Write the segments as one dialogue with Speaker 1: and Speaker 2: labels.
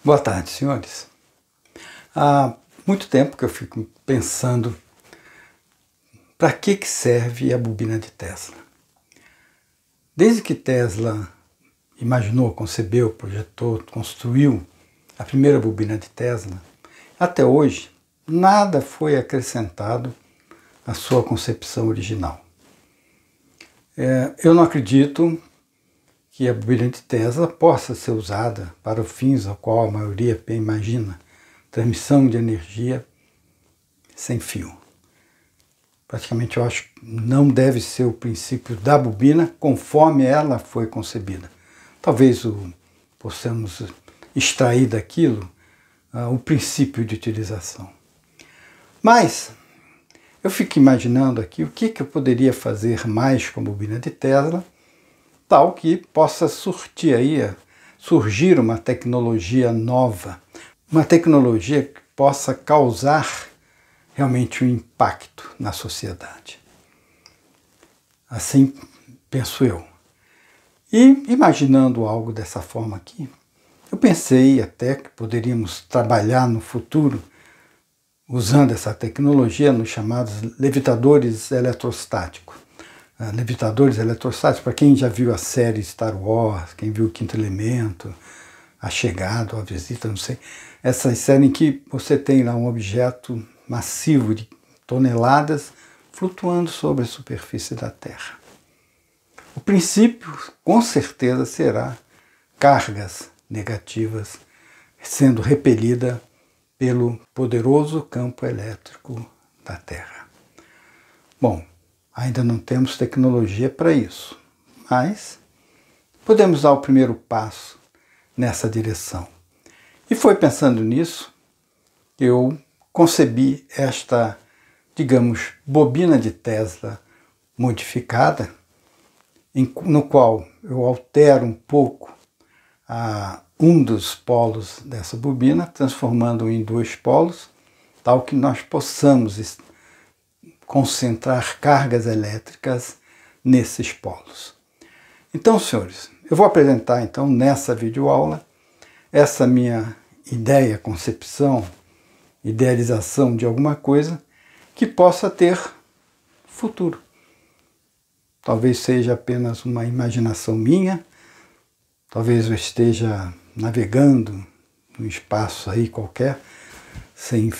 Speaker 1: Boa tarde, senhores. Há muito tempo que eu fico pensando para que serve a bobina de Tesla. Desde que Tesla imaginou, concebeu, projetou, construiu a primeira bobina de Tesla, até hoje, nada foi acrescentado à sua concepção original. Eu não acredito que a bobina de Tesla possa ser usada para os fins ao qual a maioria imagina, transmissão de energia sem fio. Praticamente eu acho que não deve ser o princípio da bobina conforme ela foi concebida. Talvez possamos extrair daquilo o princípio de utilização. Mas eu fico imaginando aqui o que eu poderia fazer mais com a bobina de Tesla, tal que possa surgir uma tecnologia nova, uma tecnologia que possa causar realmente um impacto na sociedade. Assim penso eu. E imaginando algo dessa forma aqui, eu pensei até que poderíamos trabalhar no futuro usando essa tecnologia nos chamados levitadores eletrostáticos. Levitadores eletrostáticos, para quem já viu a série Star Wars, quem viu o Quinto Elemento, A Chegada, A Visita, não sei. Essa série em que você tem lá um objeto massivo de toneladas flutuando sobre a superfície da Terra. O princípio, com certeza, será cargas negativas sendo repelida pelo poderoso campo elétrico da Terra. Bom, ainda não temos tecnologia para isso, mas podemos dar o primeiro passo nessa direção. E foi pensando nisso que eu concebi esta, digamos, bobina de Tesla modificada, no qual eu altero um pouco um dos polos dessa bobina, transformando-o em dois polos, tal que nós possamos concentrar cargas elétricas nesses polos. Então, senhores, eu vou apresentar então nessa videoaula essa minha ideia, concepção, idealização de alguma coisa que possa ter futuro. Talvez seja apenas uma imaginação minha, talvez eu esteja navegando num espaço aí qualquer, sem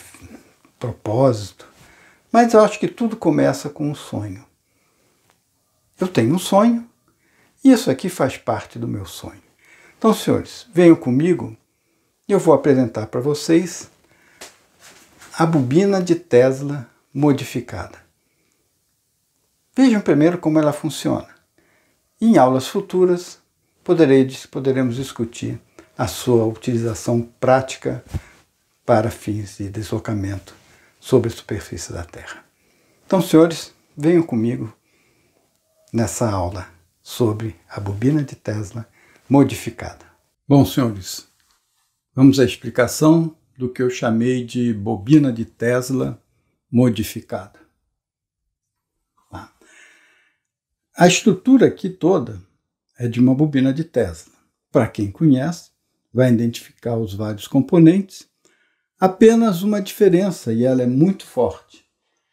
Speaker 1: propósito, mas eu acho que tudo começa com um sonho. Eu tenho um sonho e isso aqui faz parte do meu sonho. Então, senhores, venham comigo e eu vou apresentar para vocês a bobina de Tesla modificada. Vejam primeiro como ela funciona. Em aulas futuras poderemos discutir a sua utilização prática para fins de deslocamento sobre a superfície da Terra. Então, senhores, venham comigo nessa aula sobre a bobina de Tesla modificada. Bom, senhores, vamos à explicação do que eu chamei de bobina de Tesla modificada. A estrutura aqui toda é de uma bobina de Tesla. Para quem conhece, vai identificar os vários componentes. Apenas uma diferença, e ela é muito forte.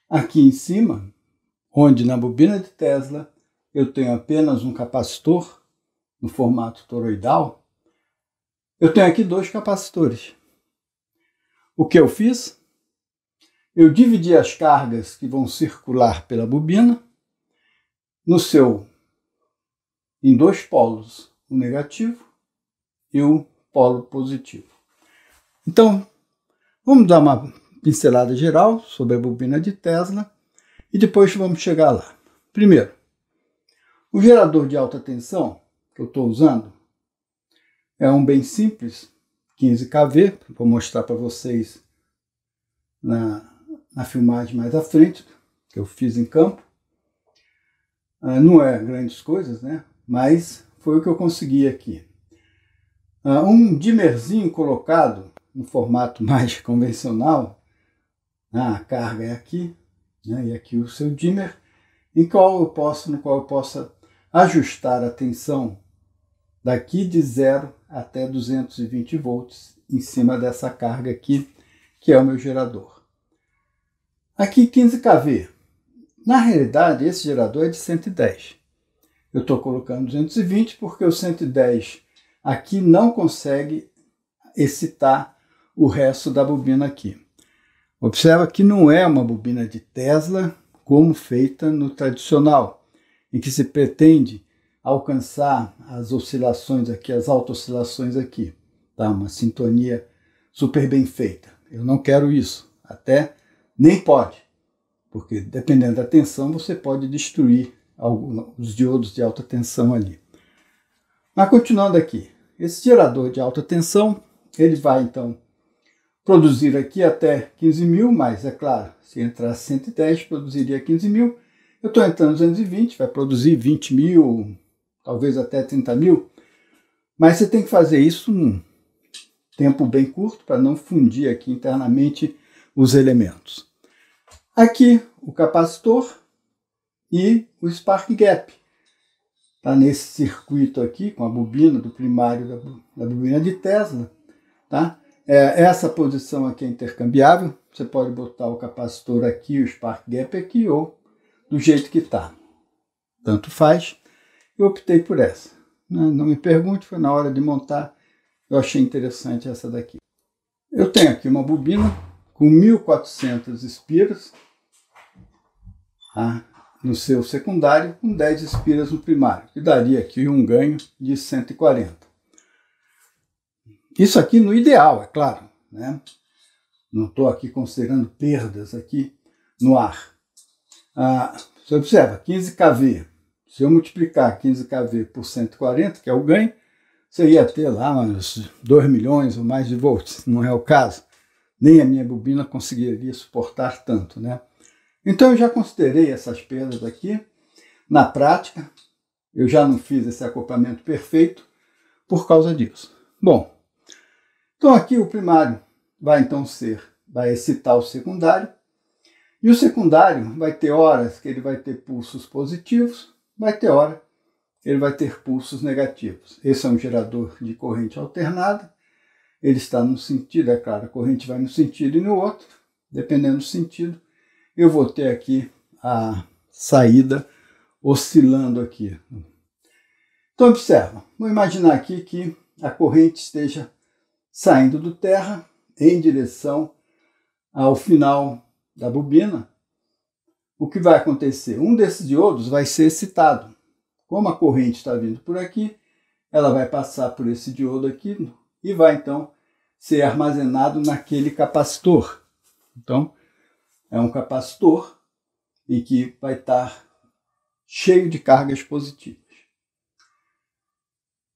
Speaker 1: Aqui em cima, onde na bobina de Tesla eu tenho apenas um capacitor, no formato toroidal, eu tenho aqui dois capacitores. O que eu fiz? Eu dividi as cargas que vão circular pela bobina em dois polos, o negativo e o polo positivo. Então, vamos dar uma pincelada geral sobre a bobina de Tesla e depois vamos chegar lá. Primeiro, o gerador de alta tensão que eu estou usando é um bem simples, 15 kV, vou mostrar para vocês na filmagem mais à frente, que eu fiz em campo. Não é grandes coisas, né? Mas foi o que eu consegui aqui. Um dimmerzinho colocado no formato mais convencional, a carga é aqui, né? E aqui o seu dimmer, no qual eu possa ajustar a tensão daqui de 0 até 220 volts em cima dessa carga aqui, que é o meu gerador. Aqui 15 kV. Na realidade, esse gerador é de 110. Eu estou colocando 220 porque o 110 aqui não consegue excitar o resto da bobina aqui. Observa que não é uma bobina de Tesla como feita no tradicional, em que se pretende alcançar as oscilações aqui, as auto-oscilações aqui. Tá? Uma sintonia super bem feita. Eu não quero isso. Até nem pode. Porque dependendo da tensão, você pode destruir os diodos de alta tensão ali. Mas continuando aqui. Esse gerador de alta tensão, ele vai então produzir aqui até 15 mil, mas é claro, se entrar 110, produziria 15 mil. Eu estou entrando 220, vai produzir 20 mil, talvez até 30 mil. Mas você tem que fazer isso num tempo bem curto, para não fundir aqui internamente os elementos. Aqui o capacitor e o spark gap. Está nesse circuito aqui, com a bobina do primário da bobina de Tesla. Tá? Essa posição aqui é intercambiável. Você pode botar o capacitor aqui, o spark gap aqui, ou do jeito que está. Tanto faz. Eu optei por essa. Não me pergunte, foi na hora de montar. Eu achei interessante essa daqui. Eu tenho aqui uma bobina com 1400 espiras, tá? No seu secundário, com 10 espiras no primário, que daria aqui um ganho de 140. Isso aqui no ideal, é claro, né? Não estou aqui considerando perdas aqui no ar. Você observa, 15 kV. Se eu multiplicar 15 kV por 140, que é o ganho, você ia ter lá uns 2 milhões ou mais de volts. Não é o caso. Nem a minha bobina conseguiria suportar tanto, né? Então eu já considerei essas perdas aqui. Na prática, eu já não fiz esse acoplamento perfeito por causa disso. Bom, então aqui o primário vai excitar o secundário. E o secundário vai ter horas que ele vai ter pulsos positivos, vai ter hora que ele vai ter pulsos negativos. Esse é um gerador de corrente alternada. Ele está no sentido, é claro, a corrente vai no sentido e no outro. Dependendo do sentido, eu vou ter aqui a saída oscilando aqui. Então observa, vou imaginar aqui que a corrente esteja saindo do terra em direção ao final da bobina. O que vai acontecer? Um desses diodos vai ser excitado. Como a corrente está vindo por aqui, ela vai passar por esse diodo aqui e vai então ser armazenado naquele capacitor. Então, é um capacitor em que vai estar cheio de cargas positivas.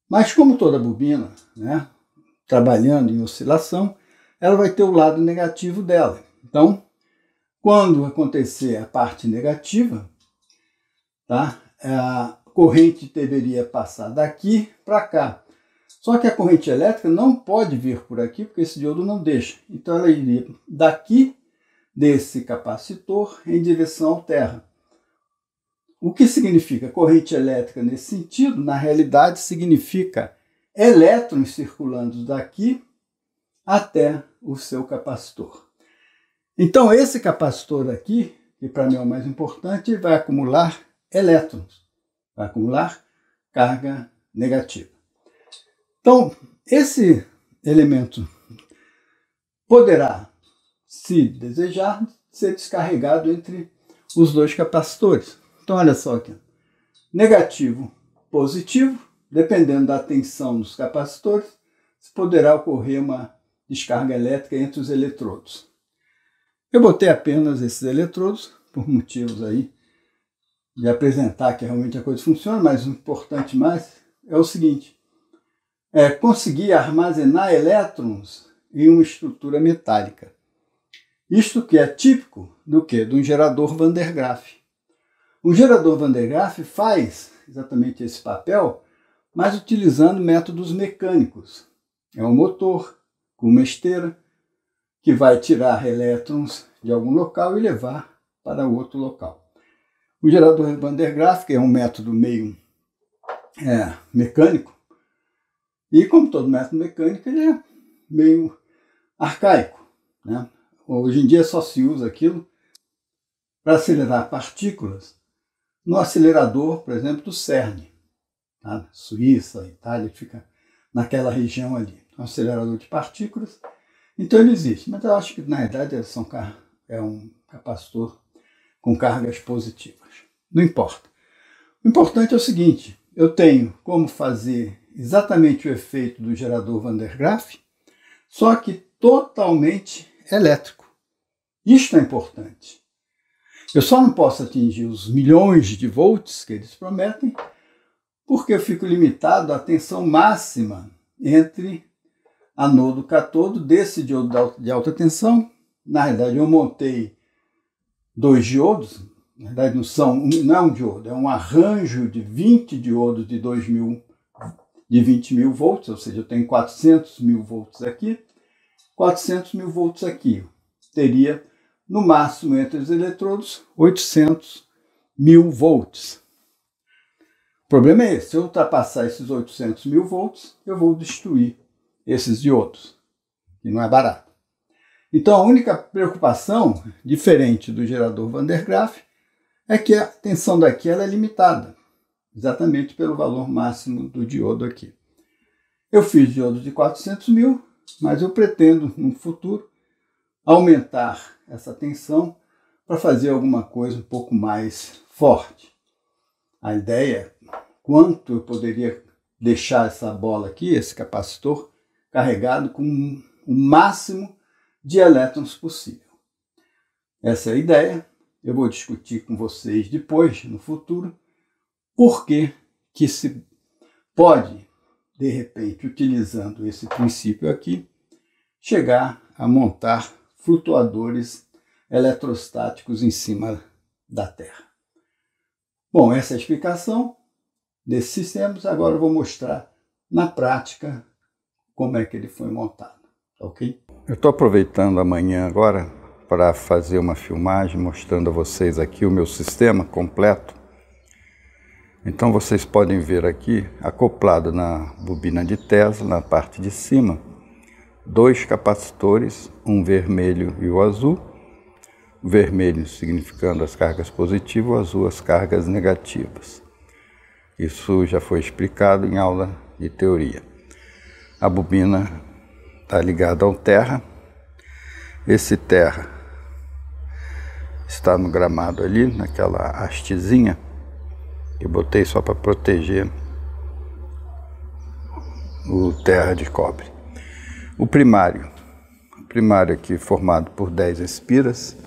Speaker 1: Mas como toda bobina, né, trabalhando em oscilação, ela vai ter o lado negativo dela. Então, quando acontecer a parte negativa, tá, a corrente deveria passar daqui para cá. Só que a corrente elétrica não pode vir por aqui, porque esse diodo não deixa. Então ela iria daqui desse capacitor em direção ao terra. O que significa corrente elétrica nesse sentido? Na realidade significa elétrons circulando daqui até o seu capacitor. Então esse capacitor aqui, que para mim é o mais importante, vai acumular elétrons, vai acumular carga negativa. Então esse elemento poderá, se desejar, ser descarregado entre os dois capacitores. Então olha só aqui, negativo, positivo, dependendo da tensão dos capacitores, poderá ocorrer uma descarga elétrica entre os eletrodos. Eu botei apenas esses eletrodos, por motivos aí de apresentar que realmente a coisa funciona, mas o importante mais é o seguinte, é conseguir armazenar elétrons em uma estrutura metálica. Isto que é típico do quê? De um gerador Van der Graaf. O gerador Van der Graaf faz exatamente esse papel, mas utilizando métodos mecânicos. É um motor com uma esteira que vai tirar elétrons de algum local e levar para outro local. O gerador Van der Graaf, que é um método meio mecânico, e como todo método mecânico, ele é meio arcaico, né? Hoje em dia só se usa aquilo para acelerar partículas no acelerador, por exemplo, do CERN, tá? Suíça, Itália, fica naquela região ali. Um acelerador de partículas. Então ele existe, mas eu acho que na verdade é um capacitor com cargas positivas. Não importa. O importante é o seguinte, eu tenho como fazer exatamente o efeito do gerador Van der Graaf, só que totalmente elétrico. Isto é importante. Eu só não posso atingir os milhões de volts que eles prometem, porque eu fico limitado à tensão máxima entre anodo e catodo desse diodo de alta tensão. Na verdade, eu montei 2 diodos, na verdade não é um diodo, é um arranjo de 20 diodos de 20.000 volts, ou seja, eu tenho 400.000 volts aqui, 400.000 aqui. Teria, no máximo, entre os eletrodos, 800.000 volts. O problema é esse, se eu ultrapassar esses 800.000 volts, eu vou destruir esses diodos, e não é barato. Então, a única preocupação, diferente do gerador Van der Graaf, é que a tensão daqui ela é limitada, exatamente pelo valor máximo do diodo aqui. Eu fiz diodos de 400.000, mas eu pretendo, no futuro, aumentar essa tensão para fazer alguma coisa um pouco mais forte. A ideia é quanto eu poderia deixar essa bola aqui, esse capacitor, carregado com o máximo de elétrons possível. Essa é a ideia. Eu vou discutir com vocês depois, no futuro, por que se pode, de repente, utilizando esse princípio aqui, chegar a montar flutuadores eletrostáticos em cima da Terra. Bom, essa é a explicação desses sistemas. Agora eu vou mostrar na prática como é que ele foi montado, ok? Eu estou aproveitando amanhã agora para fazer uma filmagem mostrando a vocês aqui o meu sistema completo. Então vocês podem ver aqui, acoplado na bobina de Tesla, na parte de cima, 2 capacitores, um vermelho e o azul. O vermelho significando as cargas positivas, o azul as cargas negativas. Isso já foi explicado em aula de teoria. A bobina está ligada ao terra. Esse terra está no gramado ali, naquela hastezinha que eu botei só para proteger o terra de cobre. O primário aqui formado por 10 espiras,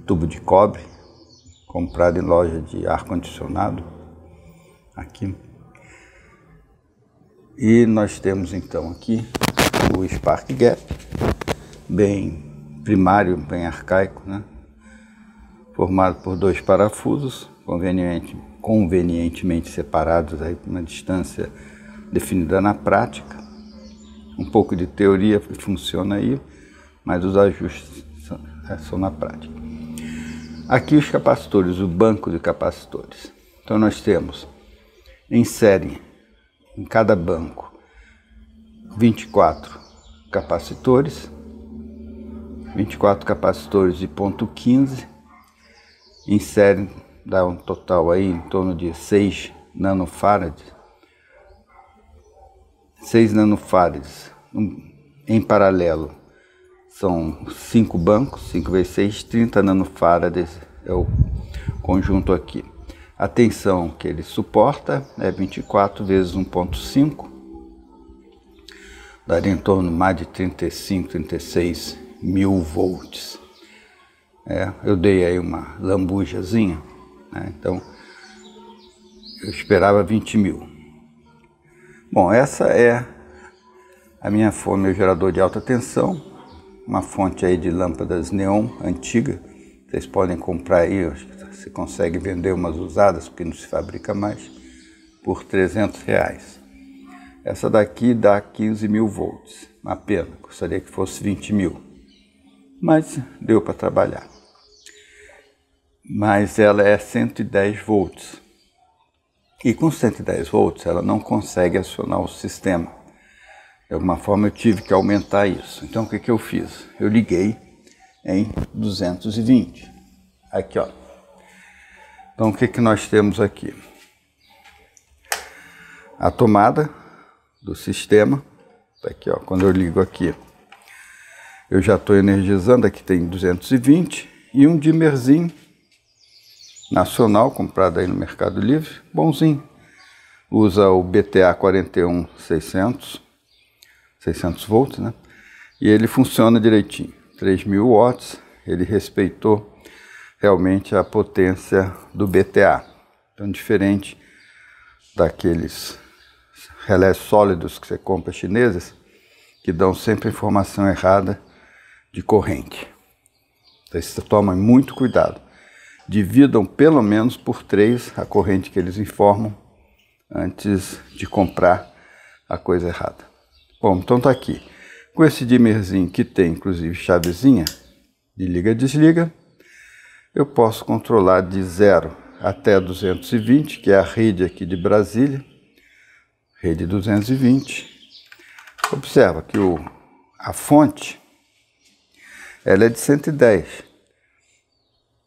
Speaker 1: tubo de cobre, comprado em loja de ar-condicionado, aqui. E nós temos então aqui o Spark Gap, bem primário, bem arcaico, né? Formado por 2 parafusos, convenientemente separados aí por uma distância definida na prática. Um pouco de teoria que funciona aí, mas os ajustes são na prática. Aqui os capacitores, o banco de capacitores. Então nós temos em série, em cada banco, 24 capacitores, 24 capacitores de ponto 15, em série dá um total aí em torno de 6 nanofarads. 6 nanofarads em paralelo são 5 bancos, 5 vezes 6, 30 nanofarads é o conjunto aqui. A tensão que ele suporta é 24 vezes 1.5, daria em torno de mais de 35, 36 mil volts. Eu dei aí uma lambujazinha, né? Então eu esperava 20.000. Bom, essa é a minha fonte, meu gerador de alta tensão, uma fonte aí de lâmpadas neon antiga. Vocês podem comprar aí, acho que você consegue vender umas usadas, porque não se fabrica mais, por R$300. Essa daqui dá 15.000 volts, uma pena, gostaria que fosse 20.000, mas deu para trabalhar. Mas ela é 110 volts. E com 110 volts ela não consegue acionar o sistema. De alguma forma eu tive que aumentar isso. Então o que eu fiz? Eu liguei em 220. Aqui, ó. Então o que nós temos aqui? A tomada do sistema. Tá aqui, ó. Quando eu ligo aqui, eu já estou energizando. Aqui tem 220 e um dimmerzinho nacional, comprado aí no Mercado Livre, bonzinho. Usa o BTA 41600, 600 volts, né? E ele funciona direitinho, 3000 watts. Ele respeitou realmente a potência do BTA. Então, diferente daqueles relés sólidos que você compra chineses, que dão sempre informação errada de corrente. Então, você toma muito cuidado. Dividam pelo menos por 3 a corrente que eles informam antes de comprar a coisa errada. Bom, então tá aqui. Com esse dimmerzinho que tem inclusive chavezinha de liga e desliga, eu posso controlar de 0 até 220, que é a rede aqui de Brasília, rede 220. Observa que a fonte ela é de 110.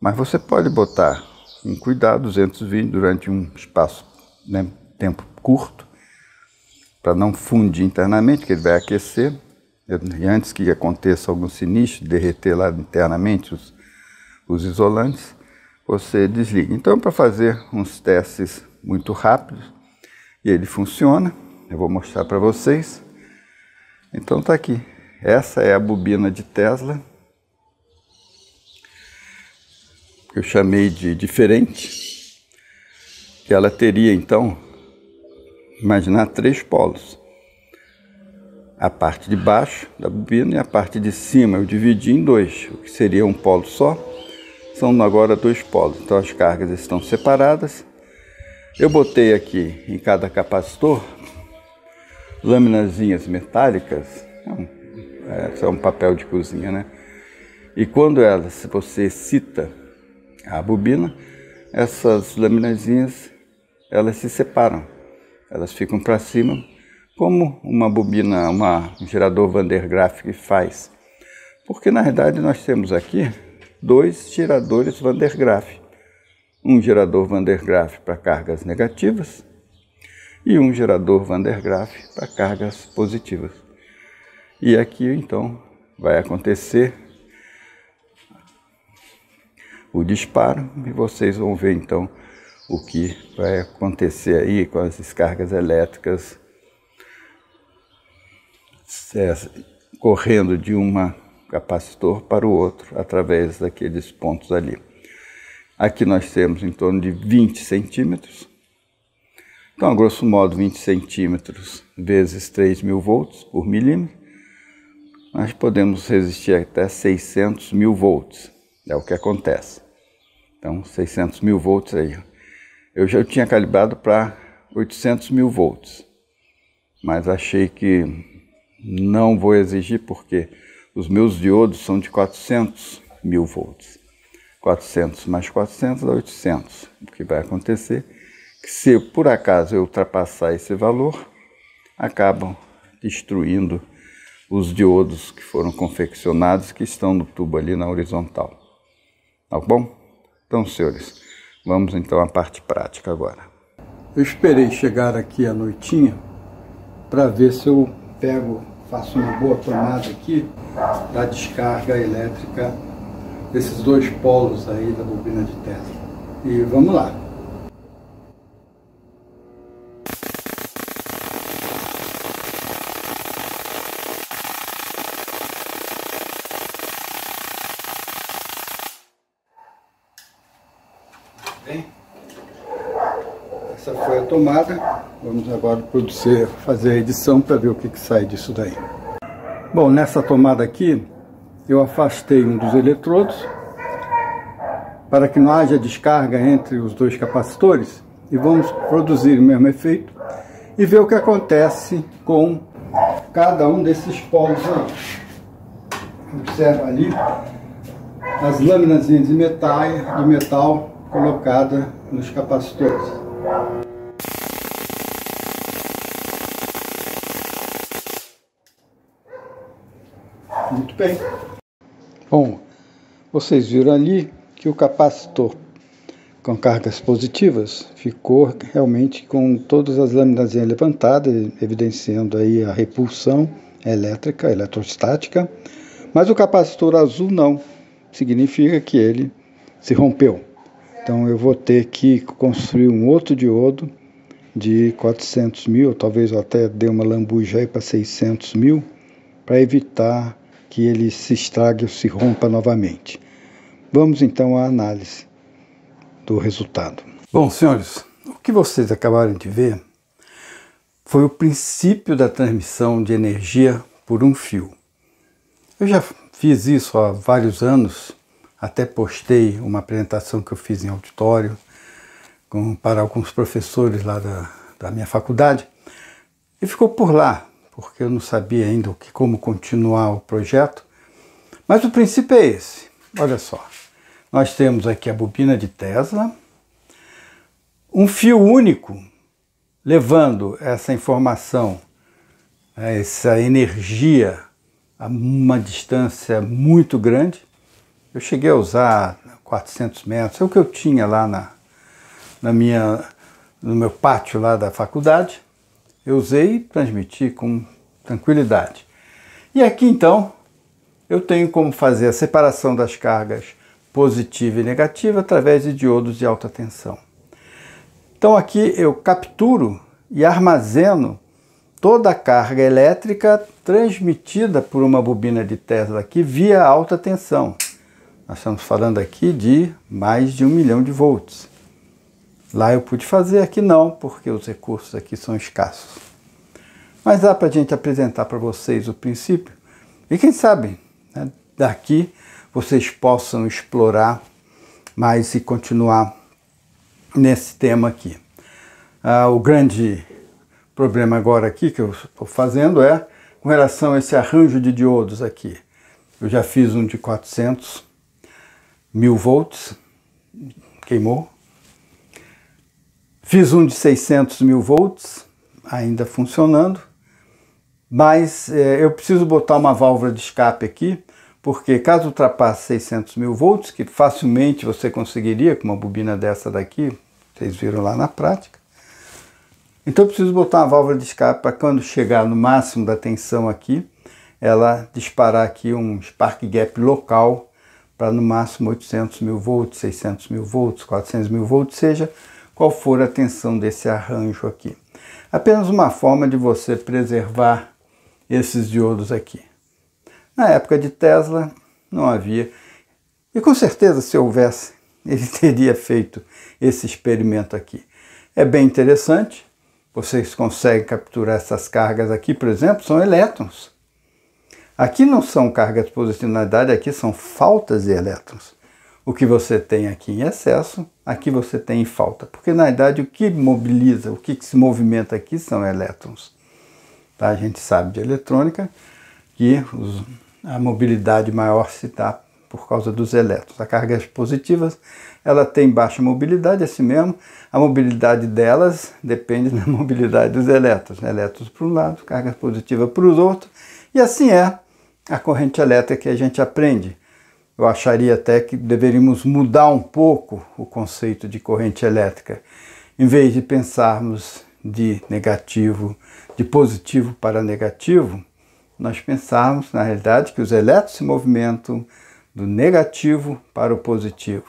Speaker 1: Mas você pode botar em cuidado 220 durante um espaço, né, tempo curto, para não fundir internamente, que ele vai aquecer. E antes que aconteça algum sinistro, derreter lá internamente os isolantes, você desliga. Então, para fazer uns testes muito rápidos, e ele funciona, eu vou mostrar para vocês. Então tá aqui. Essa é a bobina de Tesla, que eu chamei de diferente, que ela teria então, imaginar 3 polos. A parte de baixo da bobina e a parte de cima eu dividi em 2, o que seria um polo só, são agora 2 polos. Então as cargas estão separadas. Eu botei aqui em cada capacitor laminazinhas metálicas, é um papel de cozinha, né? E quando você excita a bobina, essas laminazinhas, elas se separam, elas ficam para cima, como uma bobina, um gerador Van der Graaf que faz. Porque na realidade nós temos aqui 2 geradores Van der Graaf. Um gerador Van der Graaf para cargas negativas e um gerador Van der Graaf para cargas positivas. E aqui então vai acontecer o disparo e vocês vão ver então o que vai acontecer aí com as descargas elétricas correndo de um capacitor para o outro através daqueles pontos ali. Aqui nós temos em torno de 20 centímetros. Então, a grosso modo, 20 centímetros vezes 3.000 volts por milímetro. Nós podemos resistir até 600.000 volts. É o que acontece. Então, 600.000 volts aí. Eu já tinha calibrado para 800.000 volts. Mas achei que não vou exigir porque os meus diodos são de 400.000 volts. 400 mais 400 dá 800. O que vai acontecer é que se por acaso eu ultrapassar esse valor, acabam destruindo os diodos que foram confeccionados, que estão no tubo ali na horizontal. Tá bom? Então, senhores, vamos então à parte prática agora. Eu esperei chegar aqui à noitinha para ver se eu faço uma boa tomada aqui da descarga elétrica desses 2 polos aí da bobina de Tesla. E vamos lá. Bem, essa foi a tomada. Vamos agora fazer a edição para ver o que sai disso daí. Bom, nessa tomada aqui, eu afastei um dos eletrodos para que não haja descarga entre os 2 capacitores e vamos produzir o mesmo efeito e ver o que acontece com cada um desses polos aí. Observa ali as lâminas de metal colocadas nos capacitores. Muito bem. Bom, vocês viram ali que o capacitor com cargas positivas ficou realmente com todas as lâminas levantadas, evidenciando aí a repulsão elétrica, eletrostática, mas o capacitor azul não, significa que ele se rompeu. Então eu vou ter que construir um outro diodo de 400 mil, talvez eu até dê uma lambuja aí para 600 mil, para evitar que ele se estrague ou se rompa novamente. Vamos então à análise do resultado. Bom, senhores, o que vocês acabaram de ver foi o princípio da transmissão de energia por um fio. Eu já fiz isso há vários anos, até postei uma apresentação que eu fiz em auditório para alguns professores lá da minha faculdade, e ficou por lá, porque eu não sabia ainda como continuar o projeto, mas o princípio é esse. Olha só, nós temos aqui a bobina de Tesla, um fio único levando essa informação, essa energia a uma distância muito grande. Eu cheguei a usar 400 metros, é o que eu tinha lá no meu pátio lá da faculdade. Eu usei e transmiti com tranquilidade. E aqui então eu tenho como fazer a separação das cargas positiva e negativa através de diodos de alta tensão. Então aqui eu capturo e armazeno toda a carga elétrica transmitida por uma bobina de Tesla aqui via alta tensão. Nós estamos falando aqui de mais de 1 milhão de volts. Lá eu pude fazer, aqui não, porque os recursos aqui são escassos. Mas dá para a gente apresentar para vocês o princípio. E quem sabe, né, daqui vocês possam explorar mais e continuar nesse tema aqui. O grande problema agora aqui que eu estou fazendo é com relação a esse arranjo de diodos aqui. Eu já fiz um de 400 mil volts, queimou. Fiz um de 600 mil volts, ainda funcionando. Mas eu preciso botar uma válvula de escape aqui, porque caso ultrapasse 600 mil volts, que facilmente você conseguiria com uma bobina dessa daqui, vocês viram lá na prática, então eu preciso botar uma válvula de escape para quando chegar no máximo da tensão aqui, ela disparar aqui um spark gap local para no máximo 800 mil volts, 600 mil volts, 400 mil volts, seja qual for a tensão desse arranjo aqui. Apenas uma forma de você preservar esses diodos aqui. Na época de Tesla não havia, e com certeza se houvesse, ele teria feito esse experimento aqui. É bem interessante, vocês conseguem capturar essas cargas aqui, por exemplo, são elétrons. Aqui não são cargas positivas, na verdade aqui são faltas de elétrons. O que você tem aqui em excesso, aqui você tem em falta, porque na verdade o que mobiliza, o que se movimenta aqui são elétrons. Tá? A gente sabe de eletrônica que a mobilidade maior se dá por causa dos elétrons. As cargas positivas, ela tem baixa mobilidade, assim mesmo. A mobilidade delas depende da mobilidade dos elétrons. Elétrons para um lado, carga positiva para os outros. E assim é a corrente elétrica que a gente aprende. Eu acharia até que deveríamos mudar um pouco o conceito de corrente elétrica. Em vez de pensarmos de negativo, de positivo para negativo, nós pensarmos, na realidade, que os elétrons se movimentam do negativo para o positivo.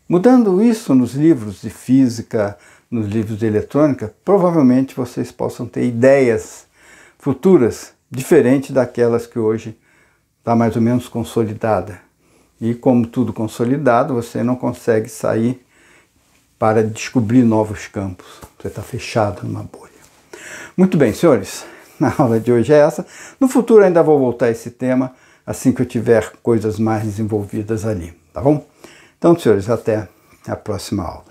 Speaker 1: Mudando isso nos livros de física, nos livros de eletrônica, provavelmente vocês possam ter ideias futuras diferentes daquelas que hoje está mais ou menos consolidada. E como tudo consolidado, você não consegue sair para descobrir novos campos. Você está fechado numa bolha. Muito bem, senhores. A aula de hoje é essa. No futuro ainda vou voltar a esse tema, assim que eu tiver coisas mais desenvolvidas ali, tá bom? Então, senhores, até a próxima aula.